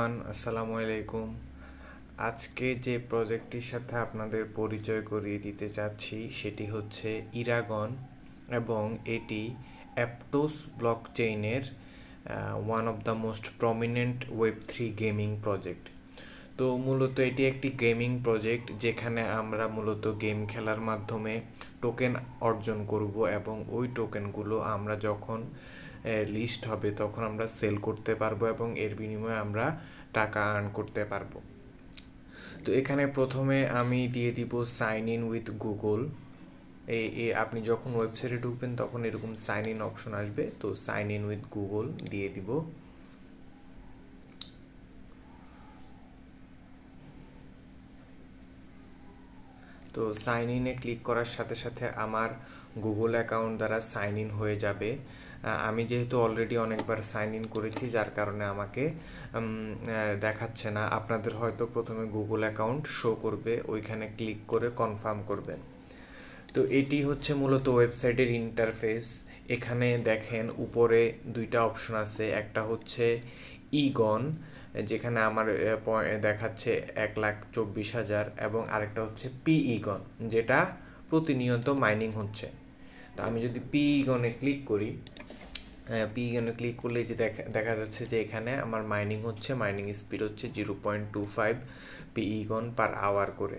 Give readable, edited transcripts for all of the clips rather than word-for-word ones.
Everyone, আসসালামু আলাইকুম। আজকে যে প্রজেক্টটির সাথে আপনাদের পরিচয় করিয়ে দিতে চাচ্ছি সেটি হচ্ছে ইরাগন এবং এটি অ্যাপটোস ব্লকচেইনের one of the most prominent ওয়েব3 গেমিং প্রজেক্ট। তো মূলত এটি একটি গেমিং প্রজেক্ট যেখানে আমরা মূলত গেম খেলার মাধ্যমে টোকেন অর্জন করব এবং ওই টোকেনগুলো আমরা যখন লিস্ট হবে তখন আমরা সেল করতে পারবো এবং এর বিনিময়ে আমরা টাকা আর্ন করতে পারবো। তো এখানে প্রথমে আমি দিয়ে দিব সাইন ইন উইথ গুগল। আপনি যখন ওয়েবসাইটে ঢুকবেন তখন এরকম সাইন ইন অপশন আসবে, তো সাইন ইন উইথ গুগল দিয়ে দিব। তো সাইন ইনে ক্লিক করার সাথে সাথে আমার গুগল অ্যাকাউন্ট দ্বারা সাইন ইন হয়ে যাবে। আমি যেহেতু অলরেডি অনেকবার সাইন ইন করেছি যার কারণে আমাকে দেখাচ্ছে না। আপনাদের হয়তো প্রথমে গুগল অ্যাকাউন্ট শো করবে, ওইখানে ক্লিক করে কনফার্ম করবেন। তো এটি হচ্ছে মূলত ওয়েবসাইটের ইন্টারফেস। এখানে দেখেন উপরে দুইটা অপশন আছে, একটা হচ্ছে ইগন যেখানে আমার দেখাচ্ছে 1,24,000 এবং আরেকটা হচ্ছে পি ইগন যেটা প্রতিনিয়ত মাইনিং হচ্ছে। তো আমি যদি পি ইগনে ক্লিক করি, পি ইগনে ক্লিক করলে যে দেখা যাচ্ছে যে এখানে আমার মাইনিং হচ্ছে, মাইনিং স্পিড হচ্ছে 0.25 পি ইগন পার আওয়ার করে।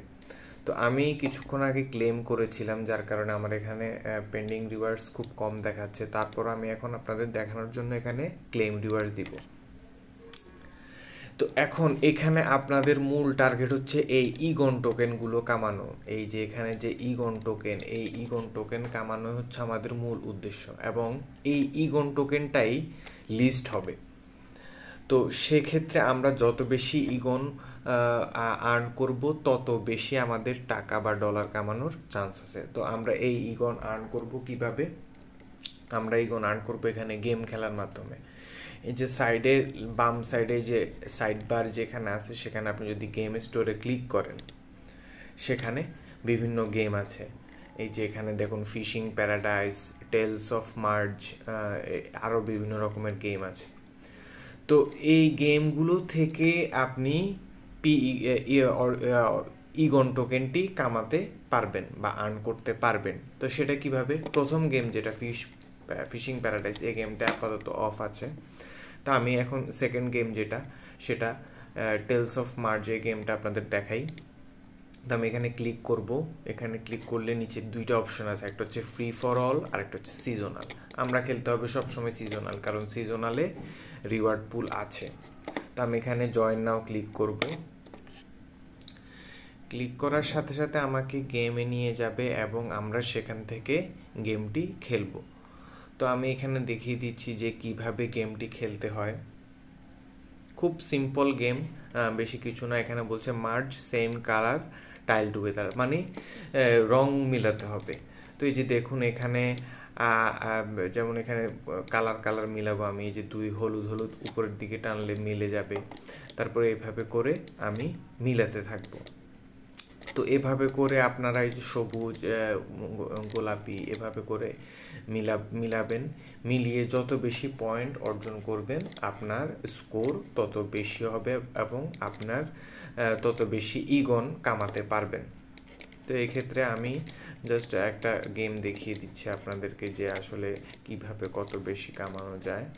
তো আমি কিছুক্ষণ আগে ক্লেম করেছিলাম যার কারণে আমার এখানে পেন্ডিং রিওয়ার্ডস খুব কম দেখাচ্ছে। তারপর আমি এখন আপনাদের দেখানোর জন্য এখানে ক্লেম রিওয়ার্ডস দিব। তো এখন এখানে আপনাদের মূল টার্গেট হচ্ছে এই ইগন টোকেনগুলো কামানো। এই যে এখানে যে ইগন টোকেন, এই ইগন টোকেন কামানো হচ্ছে আমাদের মূল উদ্দেশ্য এবং এই ইগন টোকেনটাই লিস্ট হবে। তো সেক্ষেত্রে আমরা যত বেশি ইগন আর্ন করব তত বেশি আমাদের টাকা বা ডলার কামানোর চান্স আছে। তো আমরা এই ইগন আর্ন করব কিভাবে? আমরা ইগন আর্ন করব এখানে গেম খেলার মাধ্যমে। এই যে সাইডের বাম সাইডে যে সাইড বার যেখানে আছে সেখানে আপনি যদি গেম স্টোরে ক্লিক করেন সেখানে বিভিন্ন গেম আছে। এই যে এখানে দেখুন fishing paradise, tales of merge, আরও বিভিন্ন রকমের গেম আছে। তো এই গেমগুলো থেকে আপনি ইগন টোকেনটি কামাতে পারবেন বা আর্ন করতে পারবেন। তো সেটা কিভাবে? প্রথম গেম যেটা ফিশিং প্যারাডাইস, এই গেমটা আপাতত অফ আছে। তা আমি এখন সেকেন্ড গেম যেটা সেটা টেলস অফ মার্জ, এই গেমটা আপনাদের দেখাই। তো আমি এখানে ক্লিক করব। এখানে ক্লিক করলে নিচে দুইটা অপশন আছে, একটা হচ্ছে ফ্রি ফর অল আর একটা হচ্ছে সিজনাল। আমরা খেলতে হবে সবসময় সিজনাল, কারণ সিজনালে রিওয়ার্ড পুল আছে। তো আমি এখানে জয়েন নাও ক্লিক করব। ক্লিক করার সাথে সাথে আমাকে গেমে নিয়ে যাবে এবং আমরা সেখান থেকে গেমটি খেলবো। তো আমি এখানে দেখিয়ে দিচ্ছি যে কিভাবে গেমটি খেলতে হয়। খুব সিম্পল গেম, বেশি কিছু না। এখানে বলছে merge same colour tile together, মানে রং মিলাতে হবে। তো এই যে দেখুন এখানে যেমন এখানে কালার মিলাবো আমি। এই যে দুই হলুদ হলুদ উপরের দিকে টানলে মিলে যাবে, তারপরে এইভাবে করে আমি মিলাতে থাকবো। তো এভাবে করে আপনারা এই যে সবুজ, গোলাপি এভাবে করে মিলাবেন। মিলিয়ে যত বেশি পয়েন্ট অর্জন করবেন আপনার স্কোর তত বেশি হবে এবং আপনার তত বেশি ইগন কামাতে পারবেন। তো এই ক্ষেত্রে আমি জাস্ট একটা গেম দেখিয়ে দিচ্ছি আপনাদেরকে যে আসলে কিভাবে কত বেশি কামানো যায়।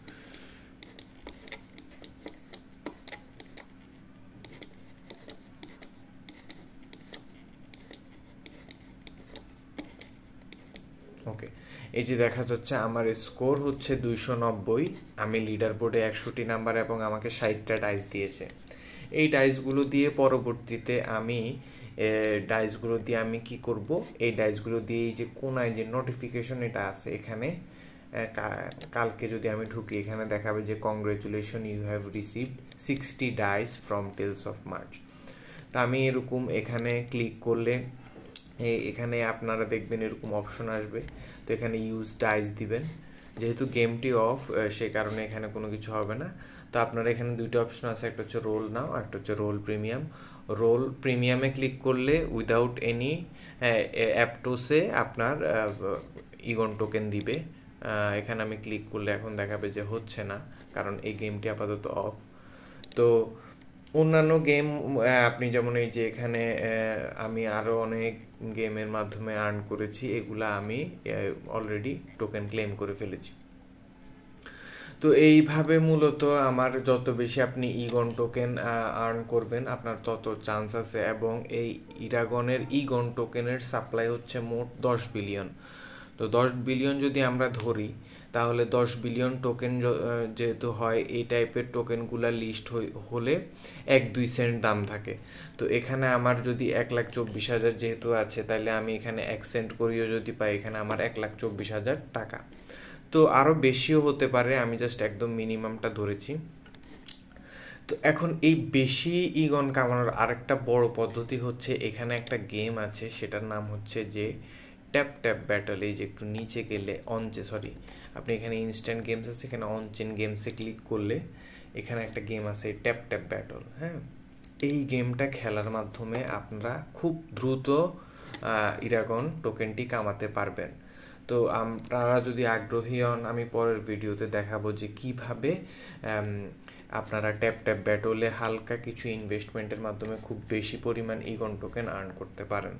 ওকে, এই যে দেখা যাচ্ছে আমার স্কোর হচ্ছে 290। আমি লিডার বোর্ডে 61 নাম্বার এবং আমাকে 60টা ডাইস দিয়েছে। এই ডাইসগুলো দিয়ে পরবর্তীতে আমি কি করব? এই ডাইসগুলো দিয়ে এই যে কোনায় যে নোটিফিকেশন এটা আছে এখানে, কালকে যদি আমি ঢুকি এখানে দেখাবে যে congratulation, you have received 60 dice from tales of merge. তা আমি এরকম এখানে ক্লিক করলে এখানে আপনারা দেখবেন এরকম অপশন আসবে। তো এখানে ইউজ ডাইস দিবেন। যেহেতু গেমটি অফ সে কারণে এখানে কোনো কিছু হবে না। তো আপনারা এখানে দুইটা অপশন আছে, একটা হচ্ছে রোল নাও আর একটা হচ্ছে রোল প্রিমিয়াম। রোল প্রিমিয়ামে ক্লিক করলে উইদাউট এনি অ্যাপটোসে আপনার ইগন টোকেন দিবে। এখানে আমি ক্লিক করলে এখন দেখাবে যে হচ্ছে না, কারণ এই গেমটি আপাতত অফ। তো অন্যান্য গেম আপনি যেমন এই যে এখানে আমি আরো অনেক গেমের মাধ্যমে আর্ন করেছি, এগুলা আমি অলরেডি টোকেন ক্লেম করে ফেলেছি। তো এইভাবে মূলত আমার যত বেশি আপনি ইগন টোকেন আর্ন করবেন আপনার তত চান্স আছে। এবং এই ইরাগনের ইগন টোকেনের সাপ্লাই হচ্ছে মোট 10 বিলিয়ন। তো 10 বিলিয়ন যদি আমরা ধরি তাহলে 10 বিলিয়ন টোকেন যেহেতু হয়, এই টাইপের টোকেনগুলা লিস্ট হলে 1-2 সেন্ট দাম থাকে। তো এখানে আমার যদি 1,24,000 যেহেতু আছে, তাহলে আমি এখানে 1 সেন্ট করিও যদি পাই, এখানে আমার 1,24,000 টাকা। তো আরও বেশিও হতে পারে, আমি জাস্ট একদম মিনিমামটা ধরেছি। তো এখন এই বেশি ইগন কামানোর আরেকটা বড় পদ্ধতি হচ্ছে, এখানে একটা গেম আছে, সেটার নাম হচ্ছে যে ট্যাপ ট্যাপ ব্যাটল। এই যে একটু নিচে গেলে আপনি এখানে ইনস্ট্যান্ট গেমস আছে, এখানে অনচেন গেমসে ক্লিক করলে এখানে একটা গেম আছে ট্যাপ ট্যাপ ব্যাটল। হ্যাঁ, এই গেমটা খেলার মাধ্যমে আপনারা খুব দ্রুত ইরাগন টোকেনটি কামাতে পারবেন। তো আপনারা যদি আগ্রহী হন, আমি পরের ভিডিওতে দেখাবো যে কিভাবে আপনারা ট্যাপ ট্যাপ ব্যাটলে হালকা কিছু ইনভেস্টমেন্টের মাধ্যমে খুব বেশি পরিমাণ ইগন টোকেন আর্ন করতে পারেন।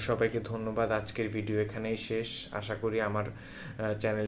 সবাইকে ধন্যবাদ। আজকের ভিডিও এখানেই শেষ। আশা করি আমার চ্যানেল